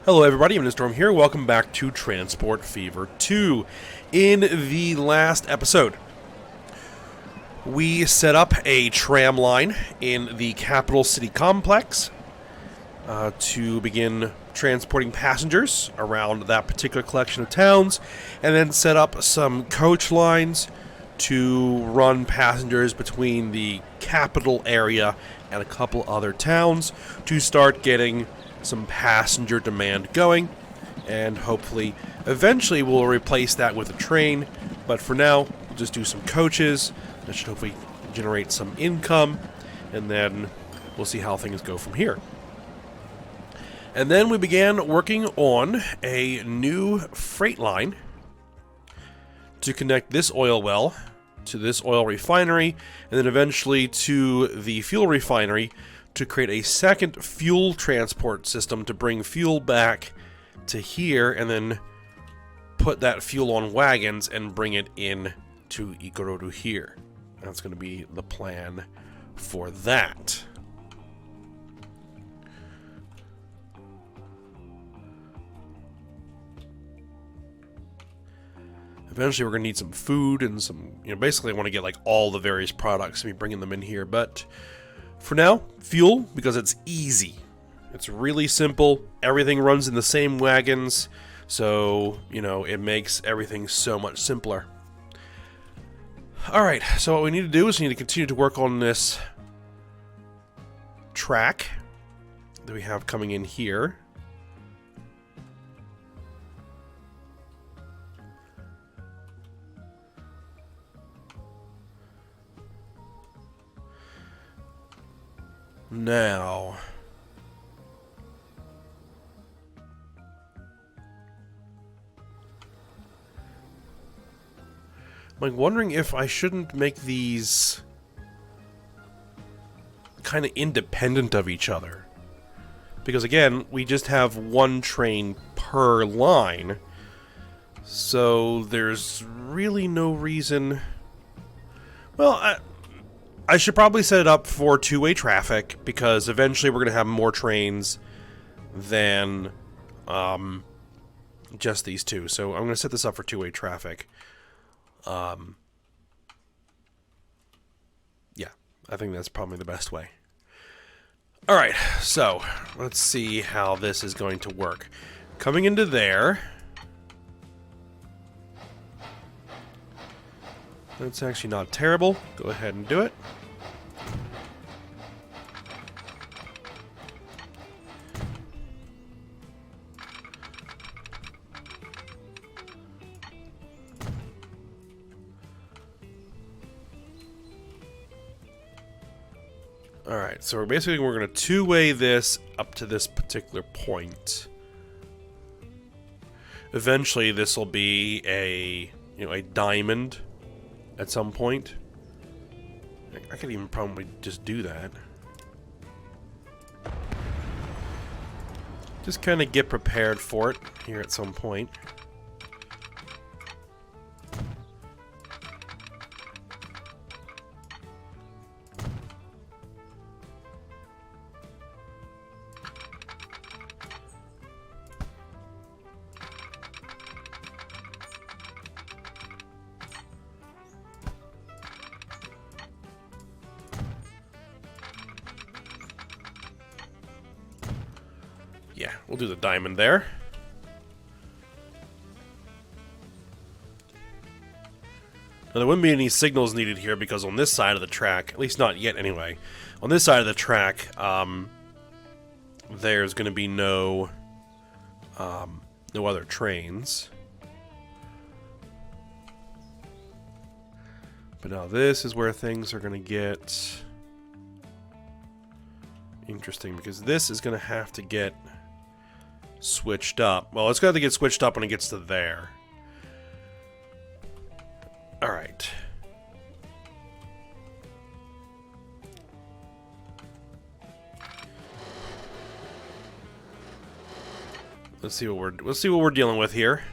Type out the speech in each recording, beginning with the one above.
Hello everybody, I'm Storm here. Welcome back to Transport Fever 2. In the last episode, we set up a tram line in the capital city complex to begin transporting passengers around that particular collection of towns, and then set up some coach lines to run passengers between the capital area and a couple other towns to start getting some passenger demand going, and hopefully eventually we'll replace that with a train, but for now we'll just do some coaches. That should hopefully generate some income, and then we'll see how things go from here. And then we began working on a new freight line to connect this oil well to this oil refinery, and then eventually to the fuel refinery to create a second fuel transport system to bring fuel back to here, and then put that fuel on wagons and bring it in to Ikorodu here. That's going to be the plan for that. Eventually we're going to need some food and some, basically I want to get like all the various products and be bringing them in here, but for now, fuel, because it's easy. It's really simple. Everything runs in the same wagons, so, it makes everything so much simpler. Alright, so what we need to do is we need to continue to work on this track that we have coming in here. Now, I'm wondering if I shouldn't make these kind of independent of each other. Because again, we just have one train per line, so there's really no reason. Well, I should probably set it up for two-way traffic, because eventually we're going to have more trains than just these two. So I'm going to set this up for two-way traffic. Yeah, I think that's probably the best way. Alright, so let's see how this is going to work. Coming into there, that's actually not terrible. Go ahead and do it. Alright, so we're going to two-way this up to this particular point. Eventually this will be a diamond at some point. I could even probably just do that. Just kind of get prepared for it here at some point. Yeah, we'll do the diamond there. Now, there wouldn't be any signals needed here because on this side of the track, at least not yet anyway, on this side of the track, there's going to be no other trains. But now this is where things are going to get interesting, because this is going to have to get switched up. Well, it's got to get switched up when it gets to there. Alright. Let's see what we're dealing with here.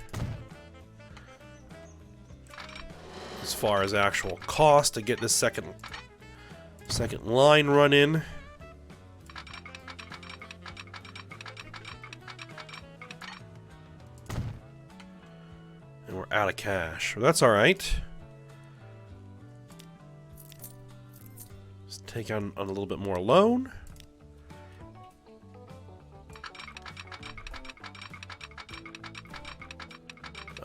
As far as actual cost to get this second line run in. out of cash. Well, that's all right. Let's take on a little bit more loan.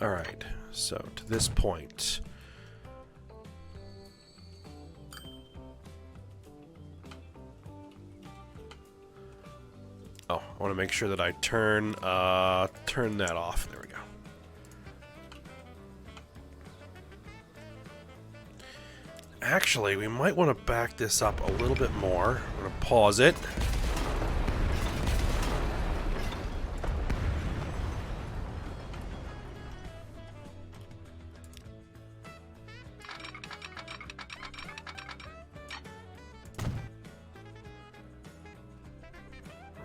All right. So to this point. Oh, I want to make sure that I turn that off. There we go. Actually, we might want to back this up a little bit more. I'm going to pause it.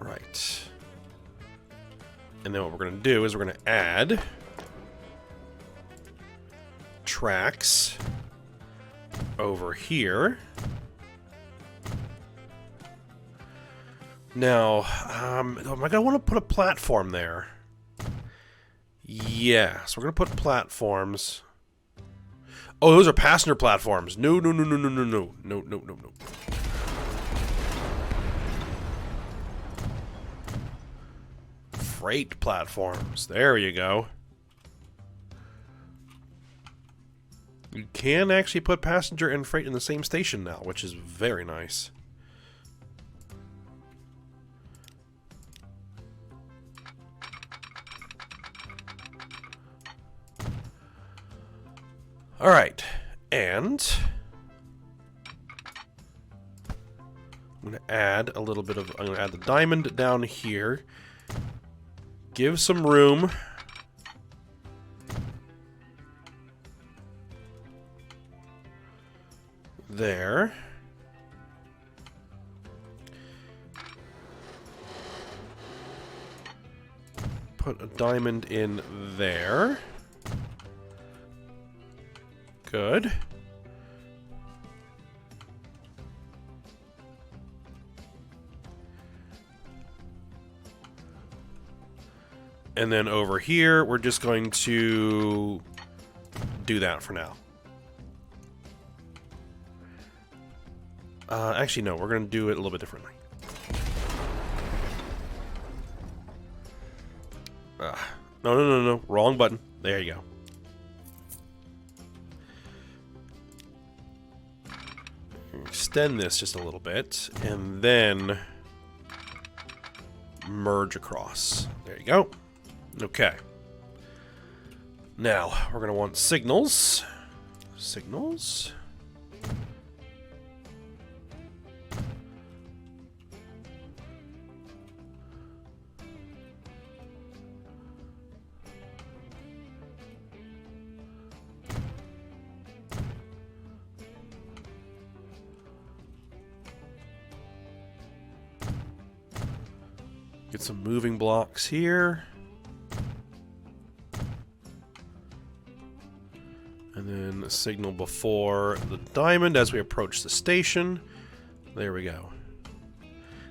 Right. And then what we're going to do is we're going to add tracks over here. Now, am I going to want to put a platform there? Yeah, so we're going to put platforms. Oh, those are passenger platforms. No, no, no, no, no, no, no, no, no, no, no. Freight platforms. There you go. You can actually put passenger and freight in the same station now, which is very nice. All right, and I'm going to add a little bit of, I'm going to add the diamond down here. Give some room. There. Put a diamond in there. Good. And then over here, we're just going to do that for now. Actually, no, we're going to do it a little bit differently. No, no, no, no, wrong button. There you go. Extend this just a little bit, and then merge across. There you go. Okay. Now, we're going to want signals. Signals. Get some moving blocks here. And then a signal before the diamond as we approach the station. There we go.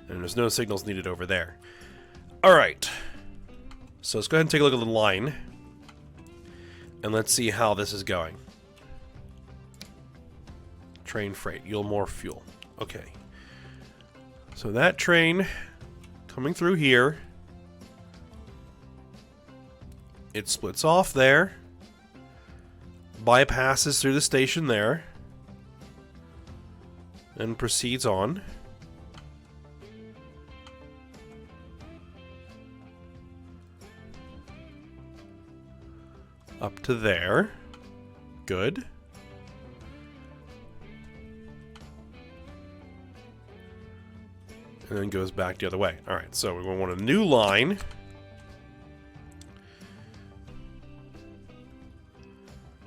And there's no signals needed over there. Alright. So let's go ahead and take a look at the line. And let's see how this is going. Train freight. Yield more fuel. Okay. So that train coming through here. It splits off there. Bypasses through the station there. And proceeds on. Up to there. Good. And then goes back the other way. Alright, so we want a new line.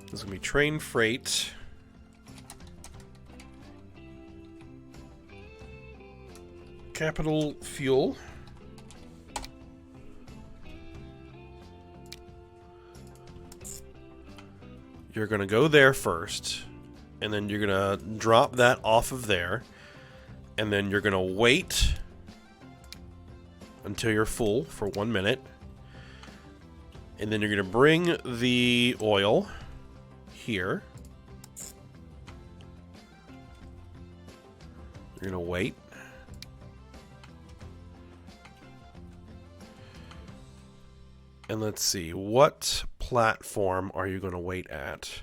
This is going to be train freight. Capital fuel. You're going to go there first. And then you're going to drop that off of there. And then you're going to wait until you're full for 1 minute. And then you're going to bring the oil here. You're going to wait. And let's see, what platform are you going to wait at?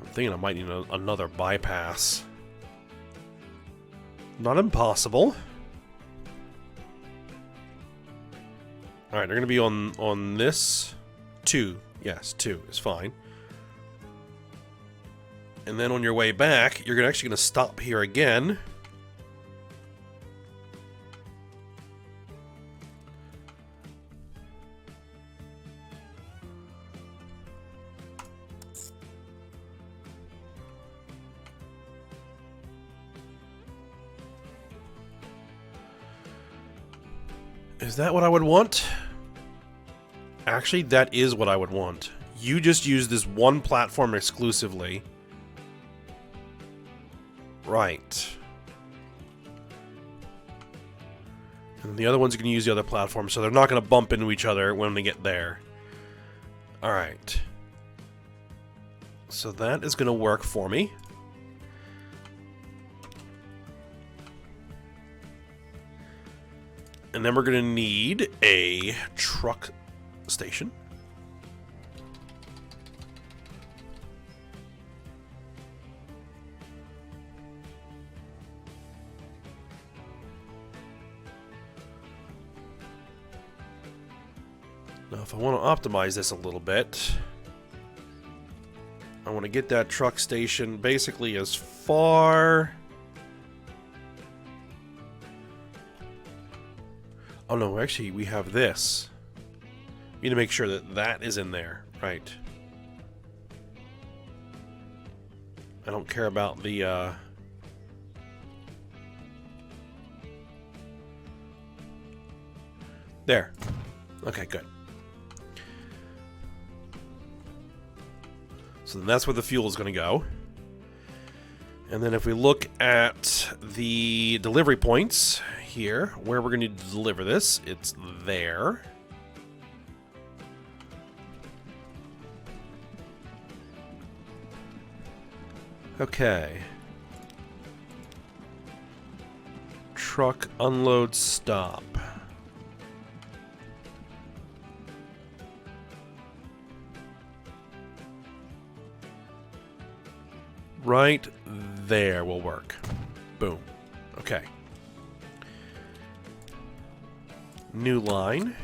I'm thinking I might need another bypass. Not impossible. Alright, they're going to be on this. 2. Yes, 2 is fine. And then on your way back, you're actually going to stop here again. Is that what I would want? Actually, that is what I would want. You just use this one platform exclusively. Right. And the other one's going to use the other platform, so they're not going to bump into each other when they get there. Alright. So that is going to work for me. And then we're going to need a truck station. Now, if I want to optimize this a little bit, I want to get that truck station basically as far... Oh no, actually we have this. We need to make sure that that is in there, right? I don't care about the there. Okay, good. So then that's where the fuel is going to go. And then if we look at the delivery points here, where we're going to deliver this, it's there. Okay. Truck unload stop. Right there will work. Boom. Okay. New line.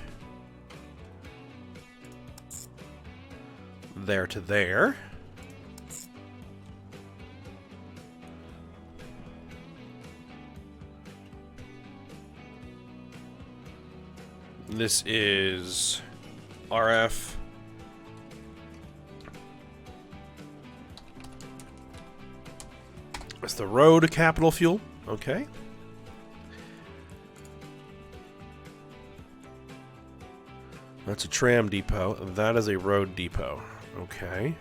There to there. This is RF. That's the road capital fuel. Okay. That's a tram depot. That is a road depot. Okay.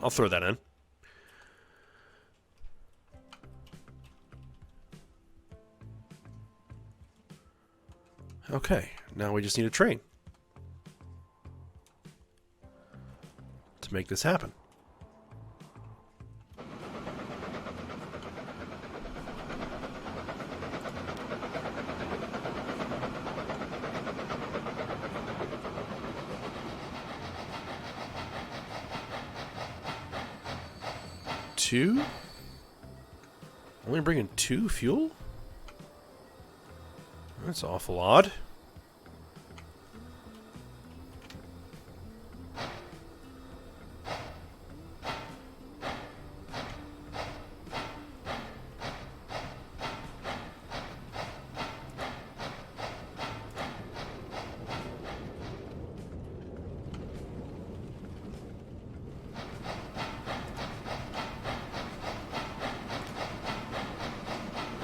I'll throw that in. Okay, now we just need a train to make this happen. Two? Only bringing 2 fuel? That's awful odd.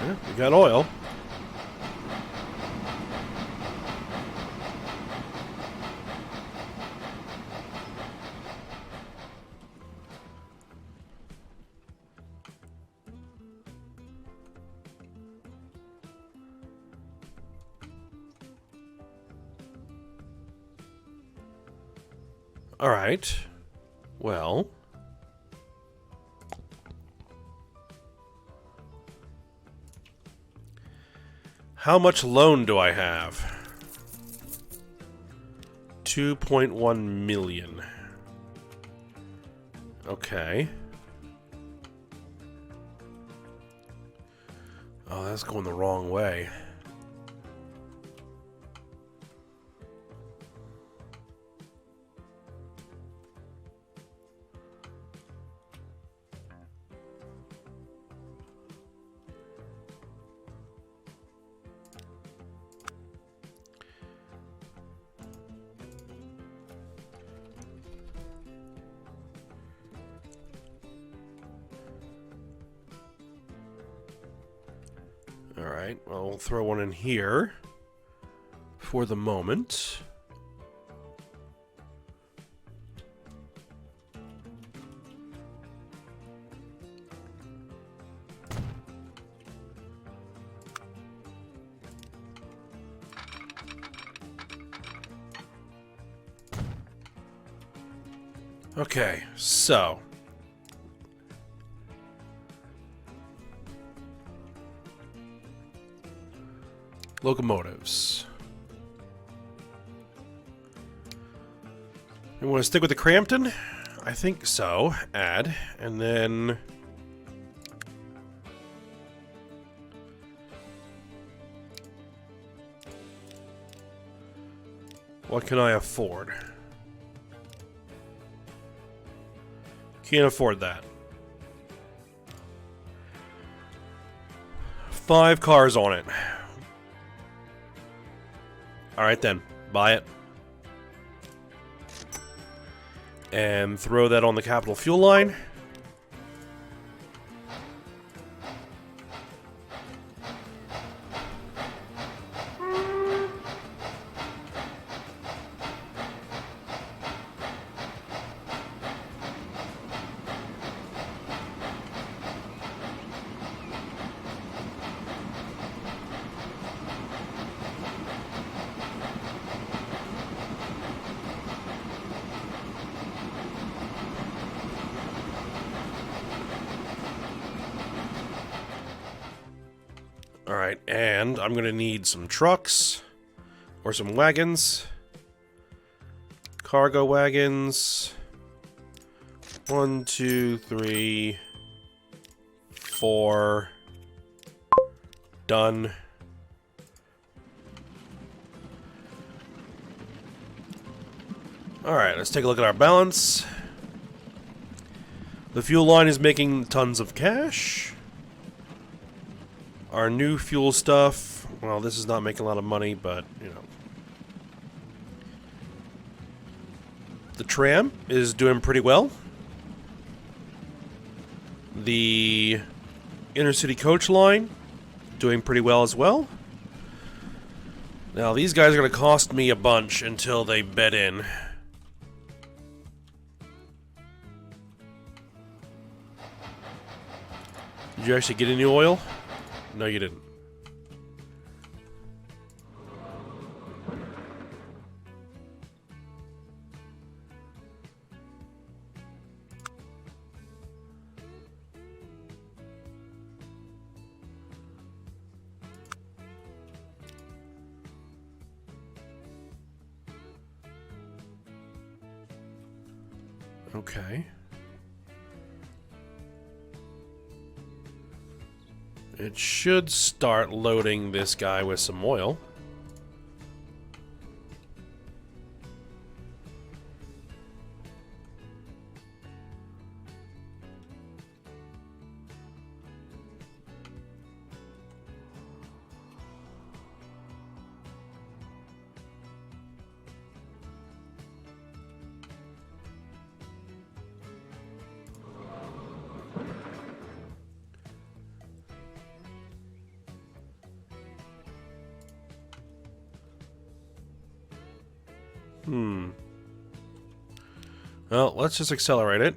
Yeah, we got oil. Alright. Well. How much loan do I have? 2.1 million. Okay. Oh, that's going the wrong way. Alright, well, we'll throw one in here for the moment. Okay, so locomotives. You want to stick with the Crampton? I think so. Add. And then... what can I afford? Can't afford that. 5 cars on it. Alright then, buy it. And throw that on the capital fuel line. Alright, and I'm gonna need some trucks or some wagons. Cargo wagons. 1, 2, 3, 4. Done. Alright, let's take a look at our balance. The fuel line is making tons of cash. Our new fuel stuff, well, this is not making a lot of money, but, you know. The tram is doing pretty well. The intercity coach line, doing pretty well as well. Now, these guys are going to cost me a bunch until they bed in. Did you actually get any oil? No, you didn't. Okay. It should start loading this guy with some oil. Well, let's just accelerate it.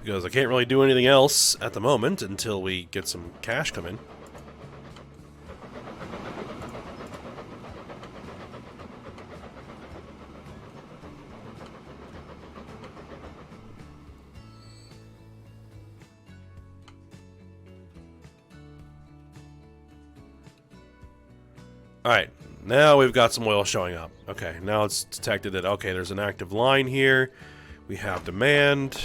Because I can't really do anything else at the moment until we get some cash coming. Alright, now we've got some oil showing up. Okay, now it's detected that, okay, there's an active line here. We have demand.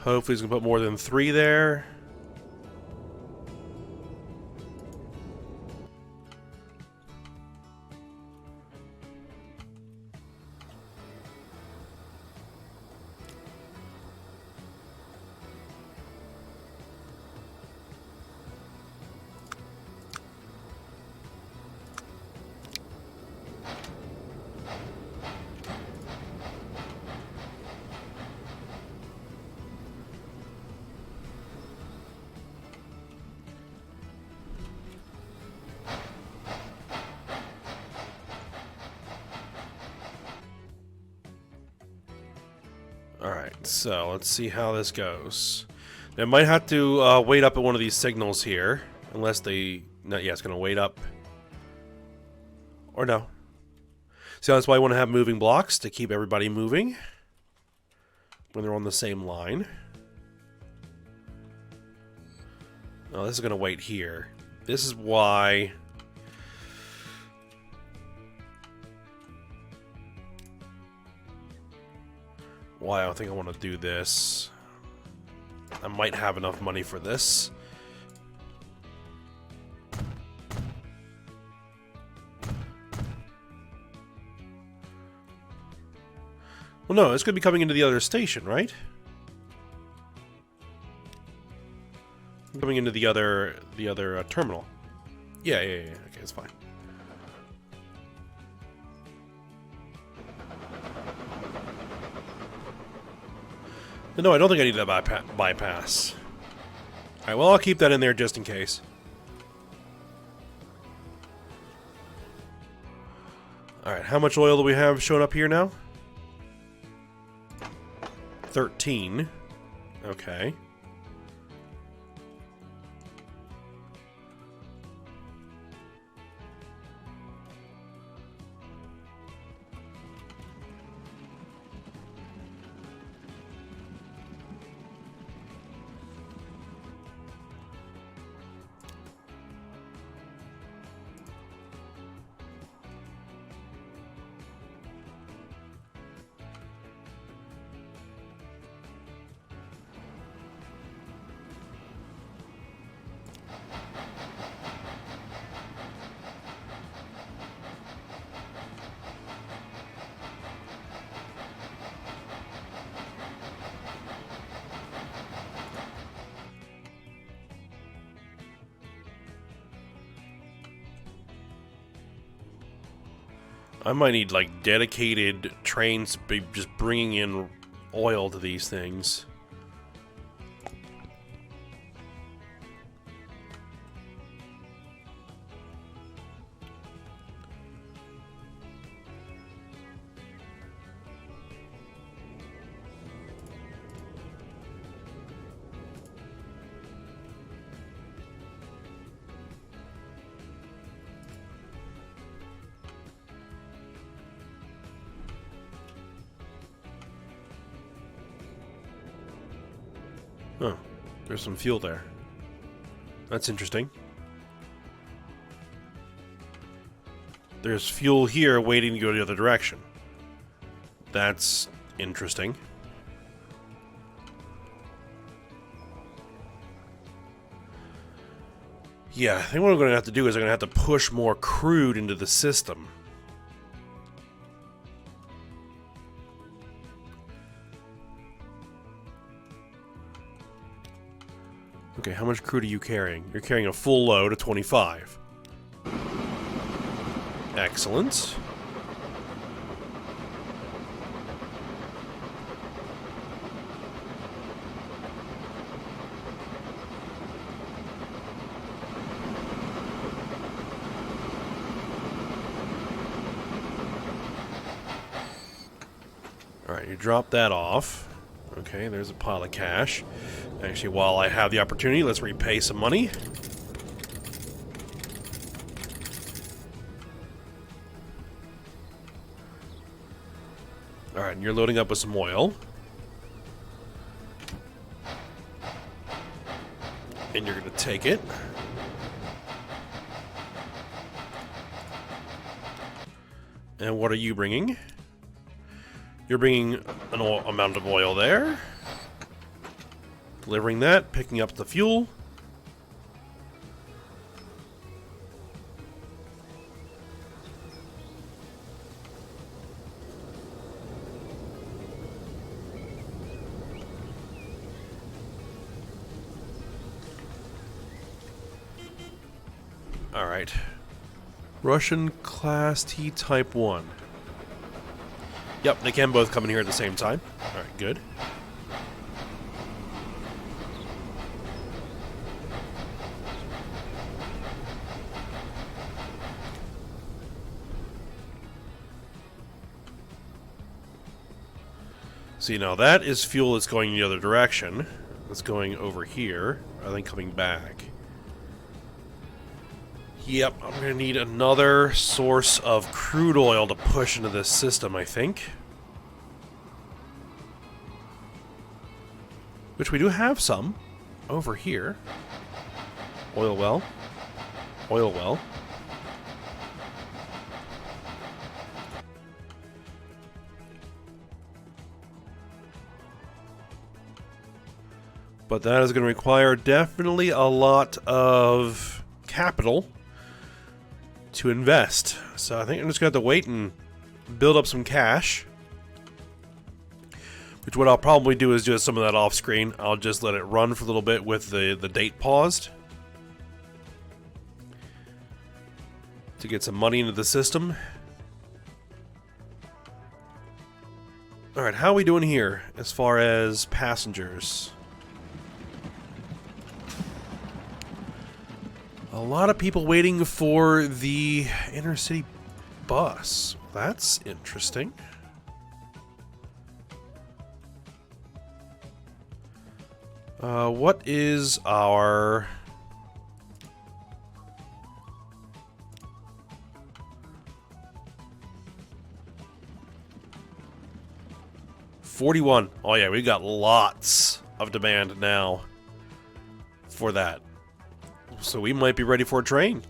Hopefully it's going to put more than 3 there. Alright, so let's see how this goes. They might have to wait up at one of these signals here. Unless they... No, yeah, it's going to wait up. Or no. See, that's why I want to have moving blocks, to keep everybody moving when they're on the same line. Oh, this is going to wait here. This is why... I don't think I want to do this. I might have enough money for this. Well, no, it's going to be coming into the other station, right? Coming into the other terminal. Yeah. Okay, it's fine. No, I don't think I need that bypass. Alright, well, I'll keep that in there just in case. Alright, how much oil do we have showing up here now? 13. Okay. I might need, like, dedicated trains to be just bringing in oil to these things. Oh, there's some fuel there. That's interesting. There's fuel here waiting to go the other direction. That's interesting. Yeah, I think what I'm going to have to do is I'm going to have to push more crude into the system. Okay, how much crude are you carrying? You're carrying a full load of 25. Excellent. Alright, you drop that off. Okay, there's a pile of cash. Actually, while I have the opportunity, let's repay some money. Alright, and you're loading up with some oil. And you're going to take it. And what are you bringing? You're bringing an amount of oil there. Delivering that, picking up the fuel. Alright. Russian Class T Type 1. Yep, they can both come in here at the same time. Alright, good. See, now that is fuel that's going the other direction. That's going over here, rather than coming back. Yep, I'm going to need another source of crude oil to push into this system, I think. Which we do have some over here. Oil well. Oil well. But that is going to require definitely a lot of capital to invest. So I think I'm just going to have to wait and build up some cash. Which what I'll probably do is just some of that off screen. I'll just let it run for a little bit with the date paused. To get some money into the system. Alright, how are we doing here as far as passengers? A lot of people waiting for the intercity bus. That's interesting. What is our... $41. Oh yeah, we got lots of demand now for that. So we might be ready for a train.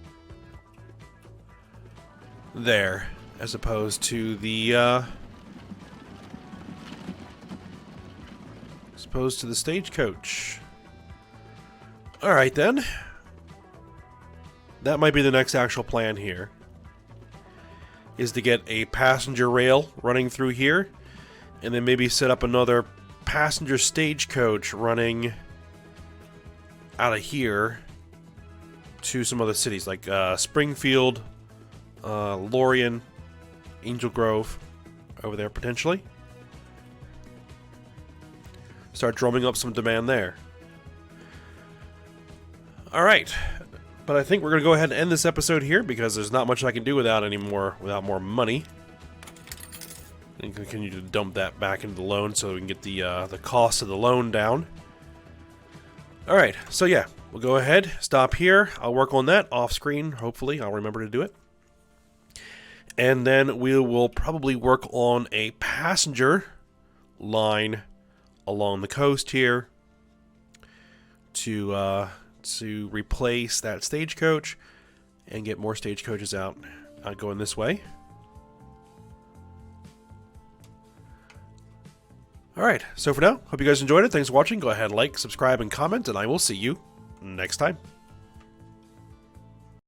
There, as opposed to the stagecoach. Alright then. That might be the next actual plan here. Is to get a passenger rail running through here. And then maybe set up another passenger stagecoach running out of here to some other cities like Springfield, Lorien, Angel Grove, over there potentially. Start drumming up some demand there. Alright, but I think we're going to go ahead and end this episode here because there's not much I can do without more money. And continue to dump that back into the loan so we can get the cost of the loan down. Alright, so yeah, we'll go ahead, stop here. I'll work on that off screen, hopefully. I'll remember to do it. And then we will probably work on a passenger line along the coast here to replace that stagecoach and get more stagecoaches out going this way. Alright, so for now, hope you guys enjoyed it. Thanks for watching. Go ahead, like, subscribe, and comment, and I will see you next time.